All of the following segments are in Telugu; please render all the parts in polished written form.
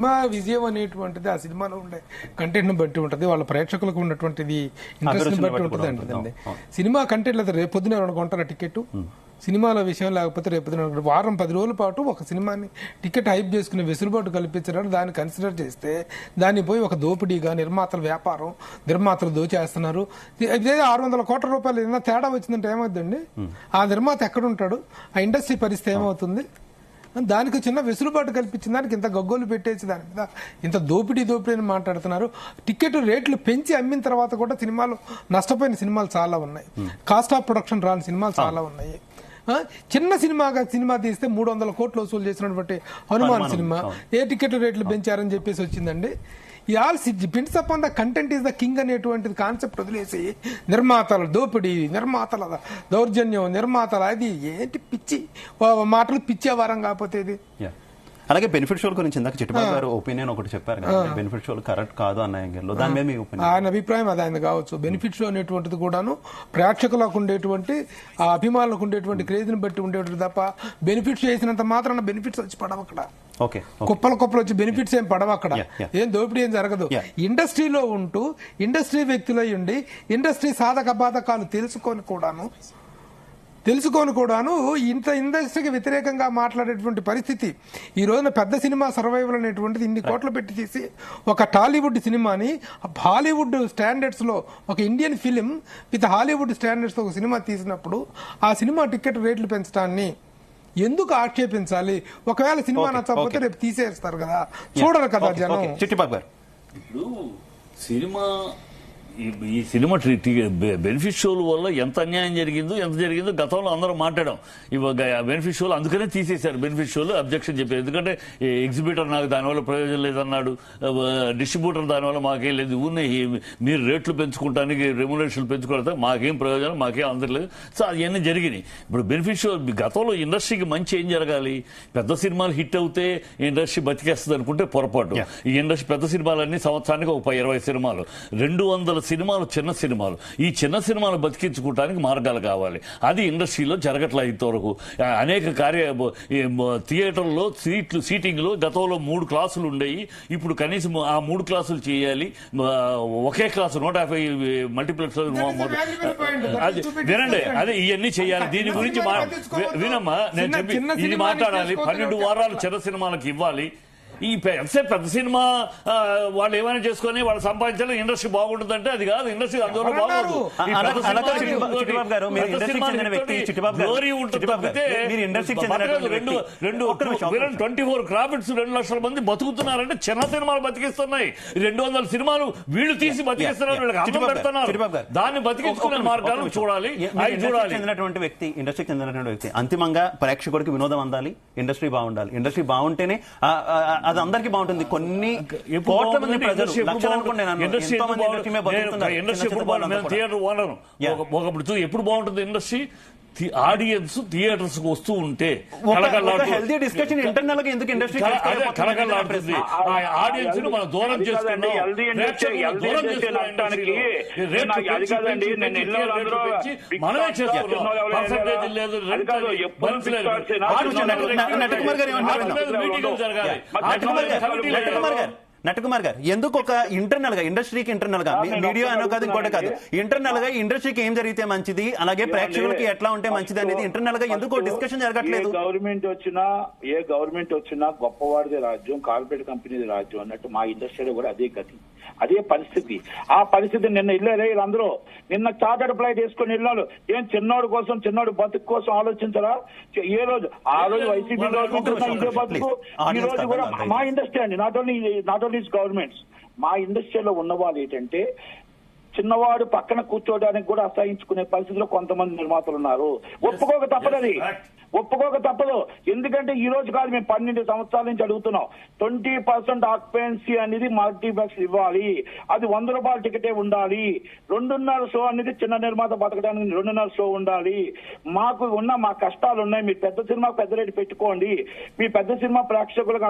సినిమా విజయం అనేటువంటిది ఆ సినిమాలో ఉండే కంటెంట్ ని బట్టి ఉంటుంది, వాళ్ళ ప్రేక్షకులకు ఉన్నటువంటిది ఇంట్రెస్ట్ ని బట్టి ఉంటుంది అంటదండి. సినిమా కంటెంట్ లేదా రేపు పొద్దున ఎవరైనా కొంటారా టికెట్, సినిమాల విషయం లేకపోతే రేపు వారం 10 రోజుల పాటు ఒక సినిమాని టికెట్ హైప్ చేసుకునే వెసులుబాటు కల్పించడానికి దాన్ని కన్సిడర్ చేస్తే దాన్ని పోయి ఒక దోపిడీగా నిర్మాతల వ్యాపారం, నిర్మాతలు దోచేస్తున్నారు. ఇదే 600 కోట్ల రూపాయలు ఏదైనా తేడా వచ్చిందంటే ఏమవుతుందండి? ఆ నిర్మాత ఎక్కడుంటాడు? ఆ ఇండస్ట్రీ పరిస్థితి ఏమవుతుంది? దానికి చిన్న వెసులుబాటు కల్పించిన దానికి ఇంత గగ్గోలు పెట్టేసి దాని మీద ఇంత దోపిడీ అని మాట్లాడుతున్నారు. టికెట్ రేట్లు పెంచి అమ్మిన తర్వాత కూడా సినిమాలు నష్టపోయిన సినిమాలు చాలా ఉన్నాయి, కాస్ట్ ఆఫ్ ప్రొడక్షన్ రాని సినిమాలు చాలా ఉన్నాయి. చిన్న సినిమా తీస్తే 300 కోట్లు వసూలు చేసినటువంటి హనుమాన్ సినిమా ఏ టికెట్ రేట్లు పెంచారని చెప్పేసి వచ్చిందండి. All depends upon the content is the king అనేటువంటిది కాన్సెప్ట్ వదిలేసి నిర్మాతల దోపిడీ, నిర్మాతల దౌర్జన్యం, నిర్మాతల అది ఏంటి పిచ్చి మాటలు పిచ్చేవారం కాకపోతే ఇది. అలాగే బెనిఫిట్ షోల గురించి ఇందాక చిట్టుబాబు గారు ఒపీనియన్ ఒకటి చెప్పారు కదా, బెనిఫిట్ షోలు కరెక్ట్ కాదు అన్న యాంగిల్లో దాని మీద మీ ఒపీనియన్? ఆయన అభిప్రాయం అది ఆయన కావచ్చు. బెనిఫిట్ షో అనేటువంటిది కూడాను ప్రేక్షకులకు ఉండేటువంటి ఆ అభిమానులకు ఉండేటువంటి క్రేజ్ ని బట్టి ఉండేటువంటి తప్ప బెనిఫిట్స్ చేసినంత మాత్రాన బెనిఫిట్స్ వచ్చి పడవు అక్కడ. కుప్పలు వచ్చి బెనిఫిట్స్ ఏం పడవు అక్కడ, ఏం దోపిడీ ఏం జరగదు. ఇండస్ట్రీలో ఉంటూ ఇండస్ట్రీ వ్యక్తులై ఉండి ఇండస్ట్రీ సాధక బాధకాలు తెలుసుకొని కూడాను ఇంత ఇండస్ట్రీకి వ్యతిరేకంగా మాట్లాడేటువంటి పరిస్థితి ఈ రోజున పెద్ద సినిమా సర్వైవల్ అనేటువంటిది ఇన్ని కోట్లు పెట్టి తీసి ఒక టాలీవుడ్ సినిమాని హాలీవుడ్ స్టాండర్డ్స్ లో ఒక Indian film with Hollywood standards ఒక సినిమా తీసినప్పుడు ఆ సినిమా టికెట్ రేట్లు పెంచడాన్ని ఎందుకు ఆక్షేపించాలి? ఒకవేళ సినిమా నచ్చకపోతే రేపు తీసేస్తారు కదా, చూడరు కదా జనం. చిట్టిబాబు గారు, ఇప్పుడు ఈ సినిమా బెనిఫిట్ షోల వల్ల ఎంత అన్యాయం జరిగిందో గతంలో అందరూ మాట్లాడాం. బెనిఫిట్ షోలు అందుకనే తీసేశారు. బెనిఫిట్ షోలు అబ్జెక్షన్ చెప్పారు. ఎందుకంటే ఎగ్జిబిటర్ నాకు దానివల్ల ప్రయోజనం లేదన్నాడు, డిస్ట్రిబ్యూటర్ దానివల్ల మాకేం లేదు, ఊరినే మీరు రేట్లు పెంచుకోవడానికి రెమ్యునరేషన్లు పెంచుకోవడానికి మాకేం ప్రయోజనం, మాకేం అందట్లేదు. సో అవన్నీ జరిగినాయి. ఇప్పుడు బెనిఫిట్ షో గతంలో ఇండస్ట్రీకి మంచి ఏం జరగాలి? పెద్ద సినిమాలు హిట్ అవుతే ఇండస్ట్రీ బతికేస్తుంది అనుకుంటే పొరపాటు. ఈ ఇండస్ట్రీ పెద్ద సినిమాలన్నీ సంవత్సరానికి ఒక 20 సినిమాలు, 200 సినిమాలు చిన్న సినిమాలు. ఈ చిన్న సినిమాలు బతికించుకోవడానికి మార్గాలు కావాలి. అది ఇండస్ట్రీలో జరగట్లేదు ఇంతవరకు. అనేక థియేటర్లో సీటింగ్ లో గతంలో 3 క్లాసులు ఉండేవి, ఇప్పుడు కనీసం ఆ 3 క్లాసులు చేయాలి. ఒకే క్లాసు 150 మల్టీప్లెక్స్ వినండి, అదే ఇవన్నీ చేయాలి. దీని గురించి వినమ్మా, నేను చెప్పి ఇది మాట్లాడాలి. 12 వారాలు చిన్న సినిమాలకు ఇవ్వాలి. ఈ పెద్ద సినిమా వాళ్ళు ఏమైనా చేసుకుని వాళ్ళు సంపాదించాలి, ఇండస్ట్రీ బాగుంటుందంటే అది కాదు. ఇండస్ట్రీ అందులో బాగుంటుంది. 24 క్రాఫిట్స్ 2 లక్షల మంది బతుకుతున్నారంటే చిన్న సినిమాలు బతికిస్తున్నాయి. 200 సినిమాలు వీళ్ళు తీసి బతికిస్తున్నారు, వీళ్ళకి అన్నం పెడుతున్నారు. దాన్ని బతికించుకునే మార్గాలు చూడాలి. చెందినటువంటి వ్యక్తి, ఇండస్ట్రీకి చెందినటువంటి వ్యక్తి అంతిమంగా ప్రేక్షకుడికి వినోదం అందాలి, ఇండస్ట్రీ బాగుండాలి. ఇండస్ట్రీ బాగుంటేనే అది అందరికీ బాగుంటుంది. కొన్ని కోట్ల మంది ప్రజలు థియేటర్ ఓనర్ ఒకప్పుడు ఎప్పుడు బాగుంటుంది ఇండస్ట్రీ? ఆడియన్స్ థియేటర్స్ కు వస్తూ ఉంటే హెల్తీ డిస్కషన్ ఇంటర్నల్ గా ఎందుకు ఇండస్ట్రీ కలకలాడుతుంది. ఆడియన్స్ ను మనం దూరం చేసుకున్నాం. మనమే చేస్తున్నాం. పర్సంటేజ్ లేదు, మీటింగ్లు జరగాలి. నటకుమార్ గారు, ఎందుకు ఒక ఇంటర్నల్ గా ఇండస్ట్రీకి ఇంటర్నల్ గా మీడియా అనో కాదు ఇంకోటి కాదు, ఇంటర్నల్ గా ఇండస్ట్రీకి ఏం జరిగితే మంచిది, అలాగే ప్రేక్షకులకి ఎట్లా ఉంటే మంచిది అనేది ఇంటర్నల్ గా ఎందుకు డిస్కషన్ జరగట్లేదు? ఏ గవర్నమెంట్ వచ్చినా గొప్పవాడిది రాజ్యం, కార్పొరేట్ కంపెనీది రాజ్యం అన్నట్టు మా ఇండస్ట్రీలో కూడా అదే గతి, అదే పరిస్థితి. ఆ పరిస్థితి నిన్న ఇల్లే వీళ్ళందరూ నిన్న చార్టర్డ్ ఫ్లైట్ వేసుకొని వెళ్ళారు. ఏం చిన్నోడు కోసం, చిన్నోడు బతుకు కోసం ఆలోచించరా? ఏ రోజు ఆ రోజు వైసీపీ ఇదే బతుకు, ఈ రోజు కూడా మా ఇండస్ట్రీ అండి, నాట్ ఓన్లీ గవర్నమెంట్స్. మా ఇండస్ట్రీలో ఉన్న వాళ్ళు ఏంటంటే చిన్నవాడు పక్కన కూర్చోడానికి కూడా అసహించుకునే పరిస్థితిలో కొంతమంది నిర్మాతలు ఉన్నారు. ఒప్పుకోక తప్పదు. ఎందుకంటే ఈ రోజు కాదు, మేము 12 సంవత్సరాల నుంచి అడుగుతున్నాం. 20% ఆక్యుపెన్సీ అనేది మల్టీప్లెక్స్ ఇవ్వాలి. అది 100 రూపాయల టికెటే ఉండాలి. 2.5 షో అనేది చిన్న నిర్మాత బతకడానికి 2.5 షో ఉండాలి. మాకు ఉన్న మా కష్టాలు ఉన్నాయి. మీరు పెద్ద సినిమాకు పెద్ద రేటు పెట్టుకోండి, మీ పెద్ద సినిమా ప్రేక్షకులకు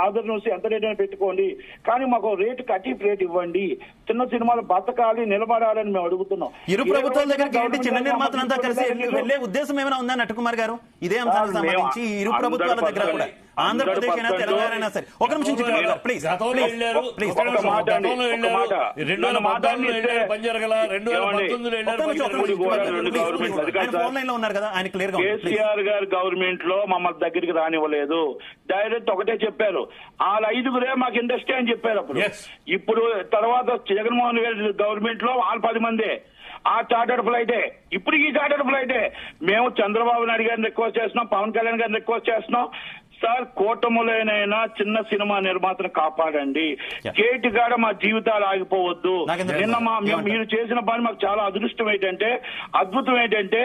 ఆదరణ చూసి ఎంత రేటు పెట్టుకోండి, కానీ మాకు రేటు కటిఫ్ రేట్ ఇవ్వండి. చిన్న సినిమాలు బతకాలి, నిలబడాలని మేము అడుగుతున్నాం. ఇరు ప్రభుత్వాల దగ్గరికి చిన్న నిర్మాతలంతా కలిసి వెళ్లే ఉద్దేశం ఏమైనా ఉందా నటకుమార్ గారు? ఇదే అంశానికి సంబంధించి ఇరు ప్రభుత్వాల దగ్గర కూడా ఆంధ్రప్రదేశ్ అయినా తెలంగాణ అయినా సరే. ఒక నిమిషం చిట్టిబాబు గారు ప్లీజ్. గతంలో వెళ్ళారు, ప్లీజ్. గతంలో వెళ్ళారు, 2014 వెళ్ళారు, పని జరగల, 2019 ఆయన ఫోన్ లైన్ లో ఉన్నారు కదా, ఆయన క్లియర్ గా కేసీఆర్ గారు గవర్నమెంట్ లో మమ్మల్ని దగ్గరికి రానివ్వలేదు. డైరెక్ట్ ఒకటే చెప్పారు, వాళ్ళ 5గురే మాకు ఇండస్ట్రీ అని చెప్పారు అప్పుడు. ఇప్పుడు తర్వాత జగన్మోహన్ గారి గవర్నమెంట్ లో వాళ్ళు 10 మందే. ఆ చార్టర్డ్ ఫ్లైటే, ఇప్పుడు ఈ చార్టర్డ్ ఫ్లైటే. మేము చంద్రబాబు నాయుడు గారిని రిక్వెస్ట్ చేస్తున్నాం, పవన్ కళ్యాణ్ గారిని రిక్వెస్ట్ చేస్తున్నాం, సార్ కూటములైనా చిన్న సినిమా నిర్మాతను కాపాడండి, గేటు కాడ మా జీవితాలు ఆగిపోవద్దు. నిన్న మీరు చేసిన పని మాకు చాలా అద్భుతం ఏంటంటే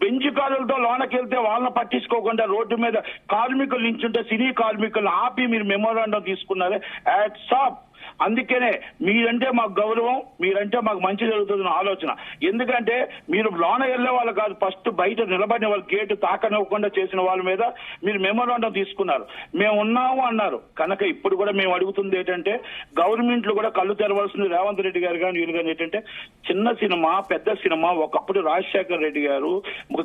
బెంచ్ కారులతో లోనకి వెళ్తే వాళ్ళని పట్టించుకోకుండా రోడ్డు మీద కార్మికులు నించుంటే సినీ కార్మికులను ఆపి మీరు మెమోరాండం తీసుకున్నారే, హ్యాట్స్ ఆఫ్. అందుకనే మీరంటే మాకు గౌరవం, మీరంటే మాకు మంచి జరుగుతుందని ఆలోచన. ఎందుకంటే మీరు లోన వెళ్లే వాళ్ళు కాదు, ఫస్ట్ బయట నిలబడిన వాళ్ళు, గేటు తాకనివ్వకుండా చేసిన వాళ్ళ మీద మీరు మెమోరాండం తీసుకున్నారు. మేము ఉన్నాము అన్నారు. కనుక ఇప్పుడు కూడా మేము అడుగుతుంది ఏంటంటే గవర్నమెంట్ లో కూడా కళ్ళు తెరవలసింది రేవంత్ రెడ్డి గారు కానీ వీళ్ళు కానీ ఏంటంటే చిన్న సినిమా పెద్ద సినిమా. ఒకప్పుడు రాజశేఖర్ రెడ్డి గారు,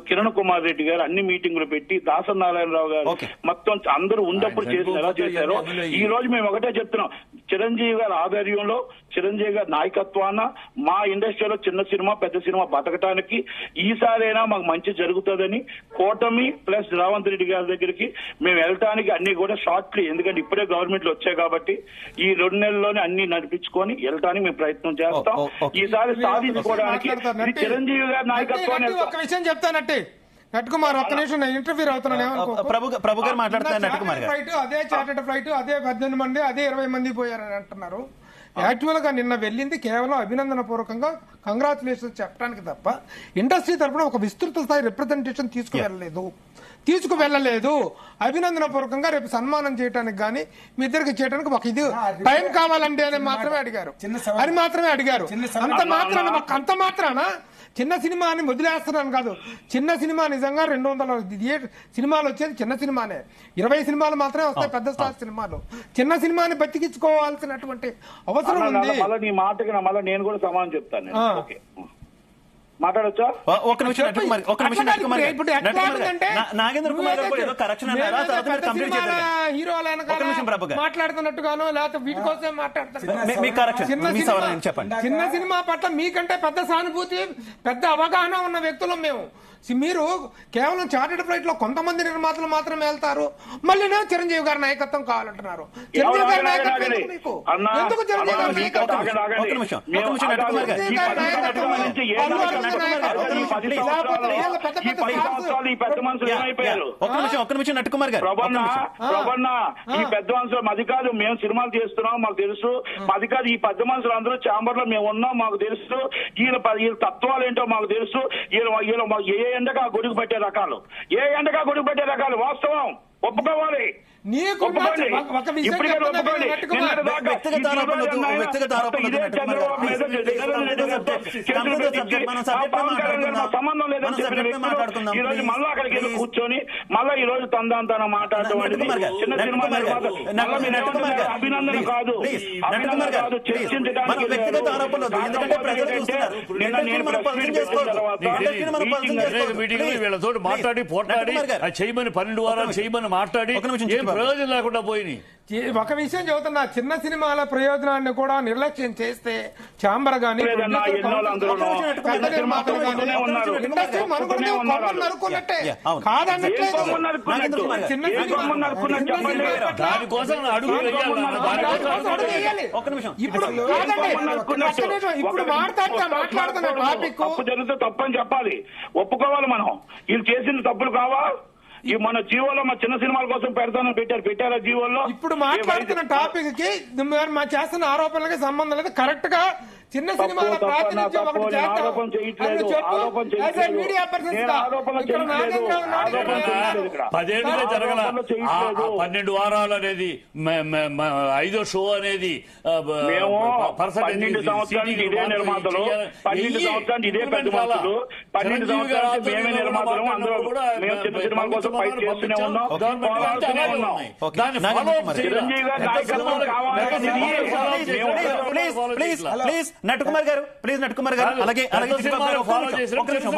కిరణ్ కుమార్ రెడ్డి గారు అన్ని మీటింగులు పెట్టి, దాసనారాయణరావు గారు మొత్తం అందరూ ఉన్నప్పుడు చేసిన ఎలా చేశారో ఈ రోజు మేము ఒకటే చెప్తున్నాం, చిరంజీవి గారి ఆధ్వర్యంలో, చిరంజీవి గారి నాయకత్వాన మా ఇండస్ట్రీలో చిన్న సినిమా పెద్ద సినిమా బతకటానికి ఈసారైనా మాకు మంచి జరుగుతుందని కూటమి ప్లస్ రేవంత్ రెడ్డి గారి దగ్గరికి మేము వెళ్ళటానికి అన్ని కూడా షార్ట్లీ, ఎందుకంటే ఇప్పుడే గవర్నమెంట్ లో వచ్చాయి కాబట్టి ఈ 2 నెలల్లోనే అన్ని నడిపించుకొని వెళ్ళటానికి మేము ప్రయత్నం చేస్తాం. ఈసారి సాధించుకోవడానికి చిరంజీవి గారి నాయకత్వాన్ని. ఒక విషయం చెప్తానంటే నట్టుకుమార్, ఒక్క నిమిషం నేను ఇంటర్వ్యూ అవుతున్నాను. ప్రభు గారు మాట్లాడుతున్నారు. అదే చార్టెడ్ ఫ్లైట్, అదే 18 మంది, అదే 20 మంది పోయారని అంటున్నారు. యాక్చువల్ గా నిన్న వెళ్ళింది కేవలం అభినందన పూర్వకంగా కంగ్రాచులేషన్స్ చెప్పడానికి తప్ప ఇండస్ట్రీ తరఫున ఒక విస్తృత స్థాయి రిప్రజెంటేషన్ తీసుకువెళ్ళలేదు. అభినందన పూర్వకంగా రేపు సన్మానం చేయడానికి గానీ మీ ఇద్దరికి చేయడానికి ఒక ఇది టైం కావాలండి అని మాత్రమే అడిగారు. అంత మాత్రాన చిన్న సినిమా అని వదిలేస్తున్నాను కాదు. చిన్న సినిమా నిజంగా 200 సినిమాలు వచ్చేది చిన్న సినిమానే. 20 సినిమాలు మాత్రమే వస్తాయి పెద్ద స్టార్ సినిమాలు. చిన్న సినిమాని బతికించుకోవాల్సినటువంటి అవసరం ఉంది. నీ మాటకి నేను కూడా సమానం చెప్తాను. మాట్లాడొచ్చా? ఒక నిమిషం నాగేంద్ర కుమార్ గారు ఏదో కరెక్షన్ అన్నారా? మాట్లాడుతున్నట్టుగానో లేకపోతే వీటి కోసం మాట్లాడుతున్నారు. చెప్పండి. చిన్న సినిమా పట్ల మీకంటే పెద్ద సానుభూతి, పెద్ద అవగాహన ఉన్న వ్యక్తులం మేము. మీరు కేవలం చార్టెడ్ ఫ్లైట్ లో కొంతమంది నిర్మాతలు మాత్రమే వెళ్తారు, మళ్ళీ చిరంజీవి గారి నాయకత్వం కావాలంటున్నారు. చిరంజీవి గారి నాయకత్వం మీకు ఎందుకు? చిరంజీవి గారి నాయకత్వం ఈ పెద్ద మనుషులు మాది కాదు, మేము సినిమాలు చేస్తున్నాం మాకు తెలుసు. మాది కాదు, ఈ పెద్ద మనుషులు అందరూ ఛాంబర్ లో మేము ఉన్నాం మాకు తెలుసు. వీళ్ళ తత్వాలు ఏంటో మాకు తెలుసు. ఏ ఎండగా గొడుగు పెట్టే రకాలు, వాస్తవం ఒప్పుకోవాలి. సంబంధం లేదని ఈ రోజు మళ్ళా అక్కడికి వెళ్ళి కూర్చొని మళ్ళా ఈ రోజు తందాంతాన మాట్లాడటం చిన్న సినిమా అభినందన కాదు, చర్చించడానికి. వీళ్ళతో మాట్లాడి పోట్లాడి చేయమని 12 వారాలు చేయమని మాట్లాడి ప్రయోజనం లేకుండా పోయినాయి. ఒక విషయం చెబుతున్నా, చిన్న సినిమాల ప్రయోజనాన్ని కూడా నిర్లక్ష్యం చేస్తే ఛాంబర్ గానీ ఇప్పుడు మాట్లాడుతున్న టాపిక్ జరిగితే తప్పని చెప్పాలి, ఒప్పుకోవాలి. మనం వీళ్ళు చేసిన తప్పులు కావా? ఈ మన జీవోలో మా చిన్న సినిమాల కోసం పెట్టారా జీవోలో? ఇప్పుడు మాట్లాడుతున్న టాపిక్ కి మా చేస్తున్న ఆరోపణలకి సంబంధం లేదు. కరెక్ట్ గా చిన్న సినిమాల ప్రాతినిధ్యం ఒకటి చేస్తాం. 10 జరగల 12 వారాలు అనేది 5వ షో అనేది 12 సంవత్సరానికి ఇదే నిర్మాతలు, 12 సంవత్సరానికి ఇదే పెద్ద మనుషులు, 12 సంవత్సరానికి మేమే నిర్మాతలు. అందరూ మేము చిన్న సినిమాల కోసం ఫైట్ చేస్తూనే ఉన్నాం. చిరంజీవి గారి నాయకత్వం కావాలని ప్లీజ్ ప్లీజ్ నట్టుకుమార్ గారు, ప్లీజ్ నట్టుకుమార్ గారు, అలాగే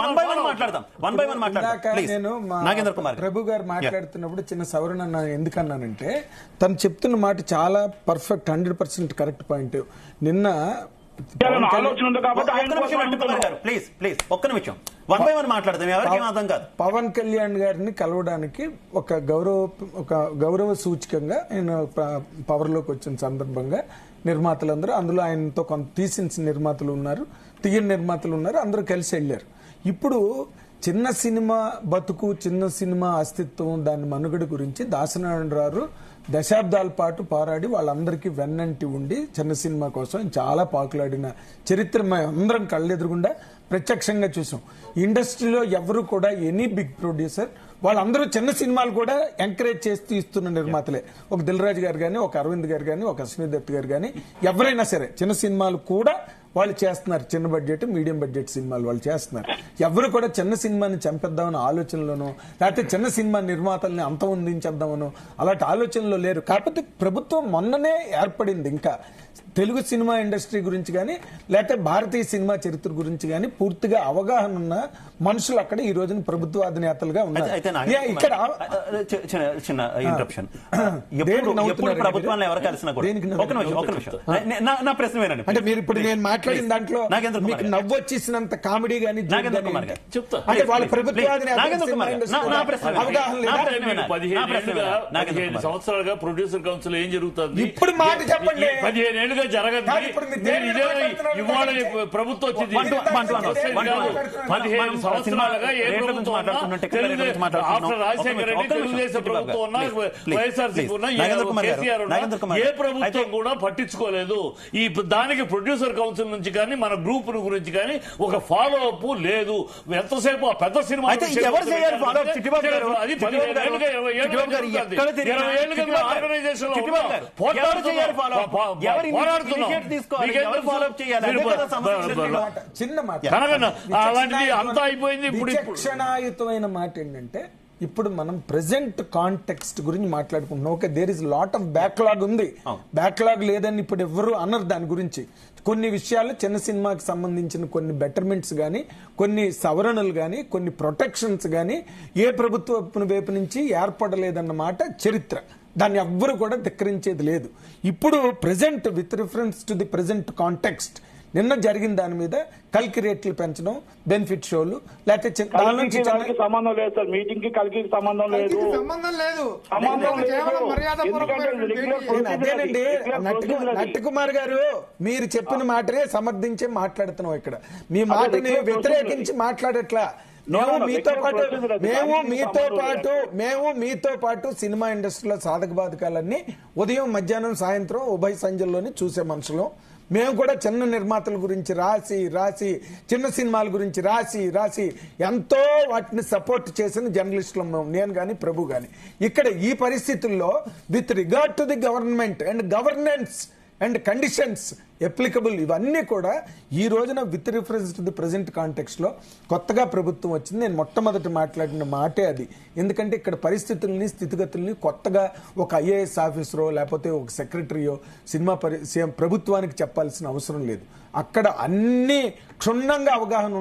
వన్ బై వన్ మాట్లాడదాం, వన్ బై వన్ మాట్లాడదాం ప్లీజ్. నేను నాగేంద్ర కుమార్ ప్రభు గారు మాట్లాడుతున్నప్పుడు చిన్న సవరణ ఎందుకన్నానంటే, తను చెప్తున్న మాట చాలా పర్ఫెక్ట్, 100% కరెక్ట్ పాయింట్. నిన్న ఆలోచన ఉంది కాబట్టి ఆయన ఒక్క నిమిషం నట్టుకుమార్ గారు, ప్లీజ్ ప్లీజ్ ఒక్క నిమిషం, వన్ బై వన్ మాట్లాడదాం, ఎవరికి అర్థం కాదు. పవన్ కళ్యాణ్ గారిని కలవడానికి ఒక గౌరవ సూచకంగా ఆయన పవర్ లోకి వచ్చిన సందర్భంగా నిర్మాతలందరూ, అందులో ఆయనతో కొంత తీసిన నిర్మాతలు ఉన్నారు, తీయని నిర్మాతలు ఉన్నారు, అందరూ కలిసి వెళ్ళారు. ఇప్పుడు చిన్న సినిమా బతుకు, చిన్న సినిమా అస్తిత్వం, దాని మనుగడ గురించి దాసనారాయణరావు దశాబ్దాల పాటు పోరాడి వాళ్ళందరికీ వెన్నంటి ఉండి చిన్న సినిమా కోసం చాలా పాకులాడిన చరిత్ర అందరం కళ్ళెదురుగుండా ప్రత్యక్షంగా చూసాం. ఇండస్ట్రీలో ఎవరు కూడా ఎనీ బిగ్ ప్రొడ్యూసర్ వాళ్ళందరూ చిన్న సినిమాలు కూడా ఎంకరేజ్ చేస్తూ ఇస్తున్న నిర్మాతలే. ఒక దిల్ రాజు గారు కానీ, ఒక అరవింద్ గారు కానీ, ఒక అశ్విని దత్ గారు కానీ, ఎవరైనా సరే చిన్న సినిమాలు కూడా వాళ్ళు చేస్తున్నారు. చిన్న బడ్జెట్, మీడియం బడ్జెట్ సినిమాలు వాళ్ళు చేస్తున్నారు. ఎవరు కూడా చిన్న సినిమాని చంపేద్దామని ఆలోచనలోనో, లేకపోతే చిన్న సినిమా నిర్మాతల్ని అంతమొందించేద్దామనో అలాంటి ఆలోచనలో లేరు. కాకపోతే ప్రభుత్వం మొన్ననే ఏర్పడింది. ఇంకా తెలుగు సినిమా ఇండస్ట్రీ గురించి కానీ, లేకపోతే భారతీయ సినిమా చరిత్ర గురించి కానీ పూర్తిగా అవగాహన ఉన్న మనుషులు అక్కడ ఈ రోజున ప్రభుత్వ అధినేతలుగా ఉన్నారు. ఇక్కడ చిన్న ఇంటరప్షన్, ఎప్పుడు ప్రభుత్వాన్ని ఎవరు కలిసినా కూడా ఒక నిమిషం నా ప్రశ్న వినండి. అంటే మీరు ఇప్పుడు నేను మాట్లాడిన దాంట్లో మీకు నవ్వు వచ్చేసినంత కామెడీ కానీ అంటే వాళ్ళ ప్రభుత్వ అవగాహన సంవత్సరాలుగా ప్రొడ్యూసర్ కౌన్సిల్ ఏం జరుగుతుంది ఇప్పుడు మాట చెప్పండి. 15 ఏళ్ళుగా జరగదు. ఇవాళ ప్రభుత్వం వచ్చింది 15 సంవత్సరాలుగా ఏ ప్రభుత్వం రాజశేఖర రెడ్డి తెలుగుదేశం ప్రభుత్వం ఉన్నా, వైఎస్ఆర్సీపీ ఉన్నా, కేసీఆర్ ఉన్నా, ఏ ప్రభుత్వం కూడా పట్టించుకోలేదు. ఈ దానికి ప్రొడ్యూసర్ కౌన్సిల్ నుంచి కానీ మన గ్రూప్ గురించి కానీ ఒక ఫాలో అప్ లేదు. ఎంతసేపు ఆ పెద్ద సినిమా ఎవరు చేయాలి ఫాలో అప్? చిట్టిబాబు గారు, అది 15 ఏళ్ళుగా 20 ఏళ్ళుగా ఆర్గనైజేషన్ చిన్న మాట అలాంటిది అంతా అయిపోయింది. ఇప్పుడు విచక్షణాయుతమైన మాట ఏంటంటే, ఇప్పుడు మనం ప్రెసెంట్ కాంటెక్స్ట్ గురించి మాట్లాడుకుంటున్నాం. Okay, there is lot of backlog ఉంది. బ్యాక్లాగ్ లేదని ఇప్పుడు ఎవరు అన్నారు దాని గురించి. కొన్ని విషయాలు చిన్న సినిమాకి సంబంధించిన కొన్ని బెటర్మెంట్స్ కానీ, కొన్ని సవరణలు కానీ, కొన్ని ప్రొటెక్షన్స్ కానీ ఏ ప్రభుత్వ వైపు నుంచి ఏర్పడలేదన్నమాట చరిత్ర. దాన్ని ఎవ్వరు కూడా ధిక్కరించేది లేదు. ఇప్పుడు present with reference to the present context నిన్న జరిగిన దాని మీద కల్కి రేట్లు పెంచడం, బెనిఫిట్ షోలు, లేకపోతే సంబంధం లేదు సార్. మీటింగ్ కి కలికి సంబంధం లేదు. అదేనండి నట్టుకుమార్ గారు, మీరు చెప్పిన మాటనే సమర్థించే మాట్లాడుతున్నాం. ఇక్కడ మీ మాటని వ్యతిరేకించి మాట్లాడట్లా. మేము మీతో పాటు సినిమా ఇండస్ట్రీలో సాధక బాధకాలన్నీ ఉదయం, మధ్యాహ్నం, సాయంత్రం ఉభయ సంధ్యల్లోని చూసే మనుషులు. మేము కూడా చిన్న నిర్మాతల గురించి రాసి చిన్న సినిమాల గురించి రాసి ఎంతో వాటిని సపోర్ట్ చేసిన జర్నలిస్టులు నేను కానీ, ప్రభు కానీ. ఇక్కడ ఈ పరిస్థితుల్లో with regard to the government and governance and conditions applicable, ఇవన్నీ కూడా ఈ రోజున with reference to the present context లో కొత్తగా ప్రభుత్వం వచ్చింది. నేను మొట్టమొదటి మాట్లాడిన మాటే అది. ఎందుకంటే ఇక్కడ పరిస్థితుల్ని, స్థితిగతుల్ని కొత్తగా ఒక ఐఏఎస్ ఆఫీసరో లేకపోతే ఒక సెక్రటరీయో సినిమా ప్రభుత్వానికి చెప్పాల్సిన అవసరం లేదు. అక్కడ అన్ని క్షుణ్ణంగా అవగాహన